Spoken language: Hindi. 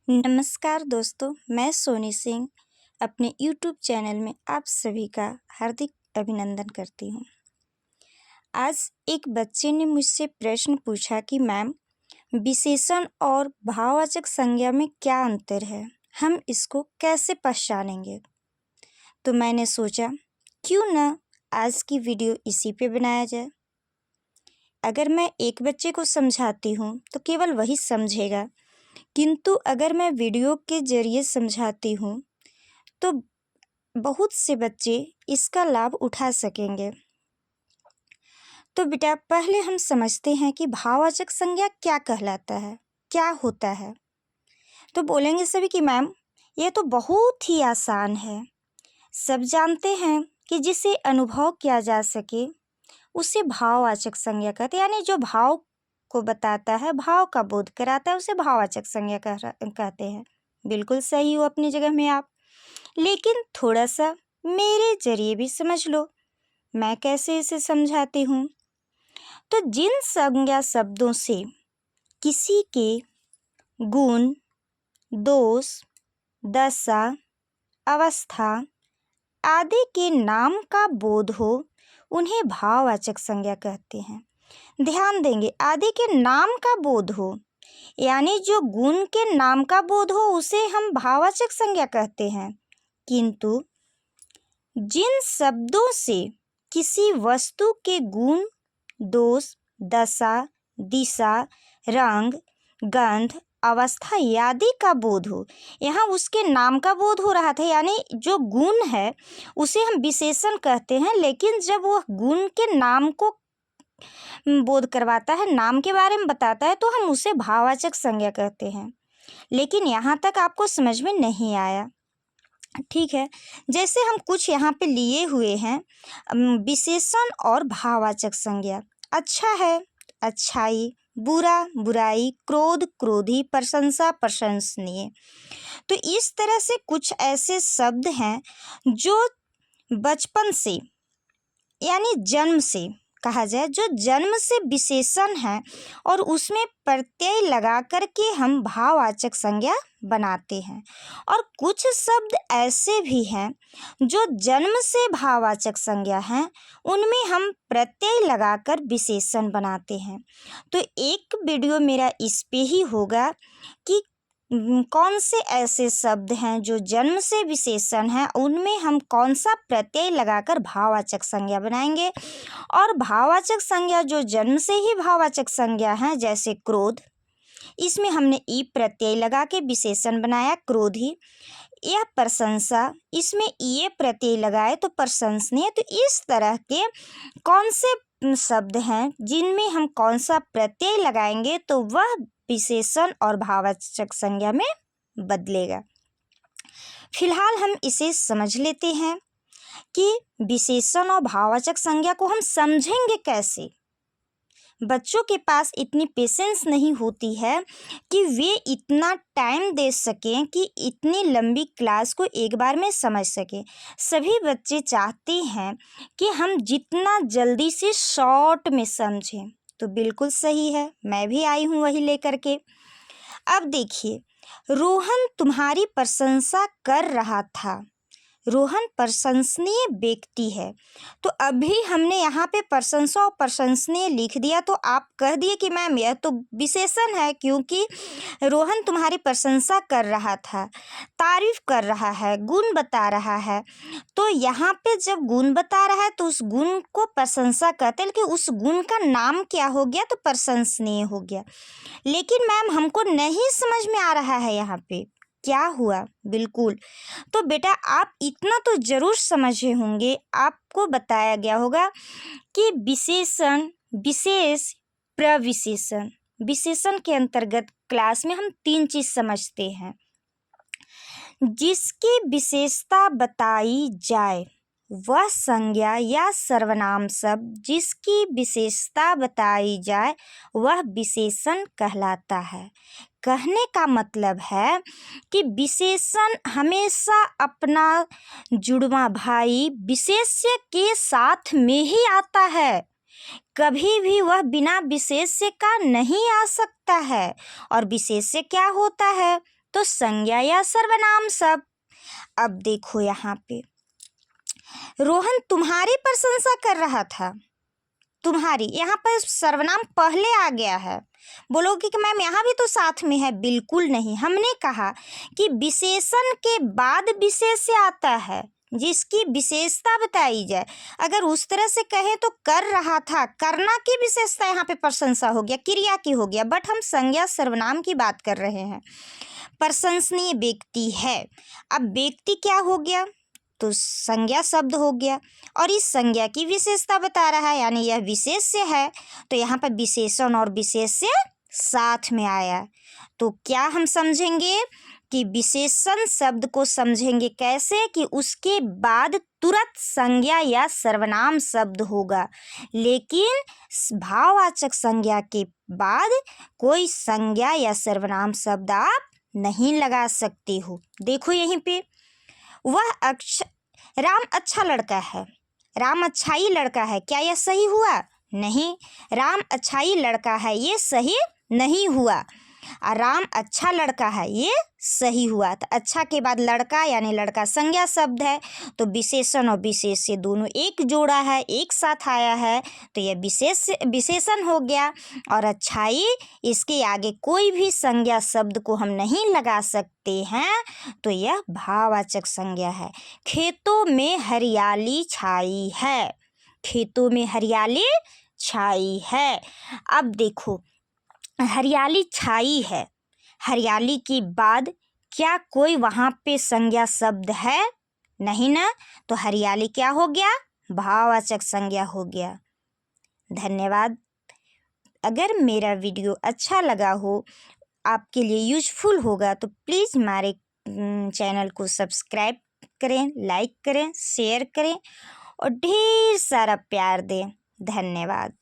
नमस्कार दोस्तों, मैं सोनी सिंह अपने YouTube चैनल में आप सभी का हार्दिक अभिनंदन करती हूँ। आज एक बच्चे ने मुझसे प्रश्न पूछा कि मैम, विशेषण और भाववाचक संज्ञा में क्या अंतर है? हम इसको कैसे पहचानेंगे? तो मैंने सोचा क्यों ना आज की वीडियो इसी पे बनाया जाए। अगर मैं एक बच्चे को समझाती हूँ तो केवल वही समझेगा, किंतु अगर मैं वीडियो के जरिए समझाती हूँ तो बहुत से बच्चे इसका लाभ उठा सकेंगे। तो बेटा, पहले हम समझते हैं कि भाववाचक संज्ञा क्या कहलाता है, क्या होता है। तो बोलेंगे सभी कि मैम, ये तो बहुत ही आसान है। सब जानते हैं कि जिसे अनुभव किया जा सके उसे भाववाचक संज्ञा कहते हैं, यानी जो भाव को बताता है, भाव का बोध कराता है, उसे भाववाचक संज्ञा कहते हैं। बिल्कुल सही हो अपनी जगह में आप, लेकिन थोड़ा सा मेरे जरिए भी समझ लो, मैं कैसे इसे समझाती हूँ। तो जिन संज्ञा शब्दों से किसी के गुण, दोष, दशा, अवस्था आदि के नाम का बोध हो, उन्हें भाववाचक संज्ञा कहते हैं। ध्यान देंगे, आदि के नाम का बोध हो, यानी जो गुण के नाम का बोध हो उसे हम भाववाचक संज्ञा कहते हैं। किंतु जिन शब्दों से किसी वस्तु के गुण, दोष, दशा, दिशा, रंग, गंध, अवस्था आदि का बोध हो, यहाँ उसके नाम का बोध हो रहा था, यानी जो गुण है उसे हम विशेषण कहते हैं, लेकिन जब वह गुण के नाम को बोध करवाता है, नाम के बारे में बताता है, तो हम उसे भाववाचक संज्ञा कहते हैं। लेकिन यहाँ तक आपको समझ में नहीं आया, ठीक है। जैसे हम कुछ यहाँ पे लिए हुए हैं, विशेषण और भाववाचक संज्ञा। अच्छा है, अच्छाई, बुरा, बुराई, क्रोध, क्रोधी, प्रशंसा, प्रशंसनीय। तो इस तरह से कुछ ऐसे शब्द हैं जो बचपन से, यानी जन्म से कहा जाए, जो जन्म से विशेषण है और उसमें प्रत्यय लगा करके हम भाववाचक संज्ञा बनाते हैं। और कुछ शब्द ऐसे भी हैं जो जन्म से भाववाचक संज्ञा हैं, उनमें हम प्रत्यय लगाकर विशेषण बनाते हैं। तो एक वीडियो मेरा इस पे ही होगा कि कौन से ऐसे शब्द हैं जो जन्म से विशेषण हैं, उनमें हम कौन सा प्रत्यय लगाकर भाववाचक संज्ञा बनाएंगे। और भाववाचक संज्ञा जो जन्म से ही भाववाचक संज्ञा है, जैसे क्रोध, इसमें हमने ई प्रत्यय लगा के विशेषण बनाया, क्रोधी। यह प्रशंसा, इसमें ये प्रत्यय लगाए तो प्रशंसनीय। तो इस तरह के कौन से शब्द हैं जिनमें हम कौन सा प्रत्यय लगाएंगे तो वह विशेषण और भाववाचक संज्ञा में बदलेगा। फिलहाल हम इसे समझ लेते हैं कि विशेषण और भाववाचक संज्ञा को हम समझेंगे कैसे। बच्चों के पास इतनी पेशेंस नहीं होती है कि वे इतना टाइम दे सकें कि इतनी लंबी क्लास को एक बार में समझ सकें। सभी बच्चे चाहते हैं कि हम जितना जल्दी से शॉर्ट में समझें। तो बिल्कुल सही है, मैं भी आई हूँ वही लेकर के। अब देखिए, रोहन तुम्हारी प्रशंसा कर रहा था। रोहन प्रशंसनीय व्यक्ति है। तो अभी हमने यहाँ पे प्रशंसा और प्रशंसनीय लिख दिया, तो आप कह दिए कि मैम यह तो विशेषण है, क्योंकि रोहन तुम्हारी प्रशंसा कर रहा था, तारीफ कर रहा है, गुण बता रहा है। तो यहाँ पे जब गुण बता रहा है तो उस गुण को प्रशंसा कहते हैं, लेकिन उस गुण का नाम क्या हो गया? तो प्रशंसनीय हो गया। लेकिन मैम हमको नहीं समझ में आ रहा है यहाँ पे क्या हुआ। बिल्कुल, तो बेटा आप इतना तो जरूर समझे होंगे, आपको बताया गया होगा कि विशेषण, विशेष, प्रविशेषण। विशेषण के अंतर्गत क्लास में हम 3 चीज समझते हैं। जिसकी विशेषता बताई जाए वह संज्ञा या सर्वनाम शब्द, जिसकी विशेषता बताई जाए वह विशेषण कहलाता है। कहने का मतलब है कि विशेषण हमेशा अपना जुड़वा भाई विशेष्य के साथ में ही आता है, कभी भी वह बिना विशेष्य का नहीं आ सकता है। और विशेष्य क्या होता है? तो तो संज्ञा या सर्वनाम शब्द। अब देखो यहाँ पे रोहन तुम्हारी प्रशंसा कर रहा था। तुम्हारी यहाँ पर सर्वनाम पहले आ गया है। बोलोगे कि मैम यहाँ भी तो साथ में है। बिल्कुल नहीं, हमने कहा कि विशेषण के बाद विशेष्य आता है जिसकी विशेषता बताई जाए। अगर उस तरह से कहें तो कर रहा था, करना की विशेषता यहाँ पे प्रशंसा हो गया, क्रिया की हो गया। बट हम संज्ञा सर्वनाम की बात कर रहे हैं। प्रशंसनीय व्यक्ति है। अब व्यक्ति क्या हो गया, तो संज्ञा शब्द हो गया और इस संज्ञा की विशेषता बता रहा है, यानी यह विशेष्य है। तो यहाँ पर विशेषण और विशेष्य साथ में आया। तो क्या हम समझेंगे कि विशेषण शब्द को समझेंगे कैसे, कि उसके बाद तुरंत संज्ञा या सर्वनाम शब्द होगा, लेकिन भाववाचक संज्ञा के बाद कोई संज्ञा या सर्वनाम शब्द आप नहीं लगा सकते हो। देखो यहीं पे राम अच्छा लड़का है। राम अच्छाई लड़का है, क्या यह सही हुआ? नहीं। राम अच्छाई लड़का है, ये सही नहीं हुआ। राम अच्छा लड़का है, ये सही हुआ। तो अच्छा के बाद लड़का यानी लड़का संज्ञा शब्द है, तो विशेषण और विशेष्य दोनों एक जोड़ा है, एक साथ आया है, तो यह विशेषण हो गया। और अच्छाई, इसके आगे कोई भी संज्ञा शब्द को हम नहीं लगा सकते हैं, तो यह भाववाचक संज्ञा है। खेतों में हरियाली छाई है। खेतों में हरियाली छाई है। अब देखो हरियाली छाई है, हरियाली के बाद क्या कोई वहाँ पे संज्ञा शब्द है? नहीं ना। तो हरियाली क्या हो गया? भाववाचक संज्ञा हो गया। धन्यवाद। अगर मेरा वीडियो अच्छा लगा हो, आपके लिए यूजफुल होगा, तो प्लीज़ हमारे चैनल को सब्सक्राइब करें, लाइक करें, शेयर करें और ढेर सारा प्यार दें। धन्यवाद।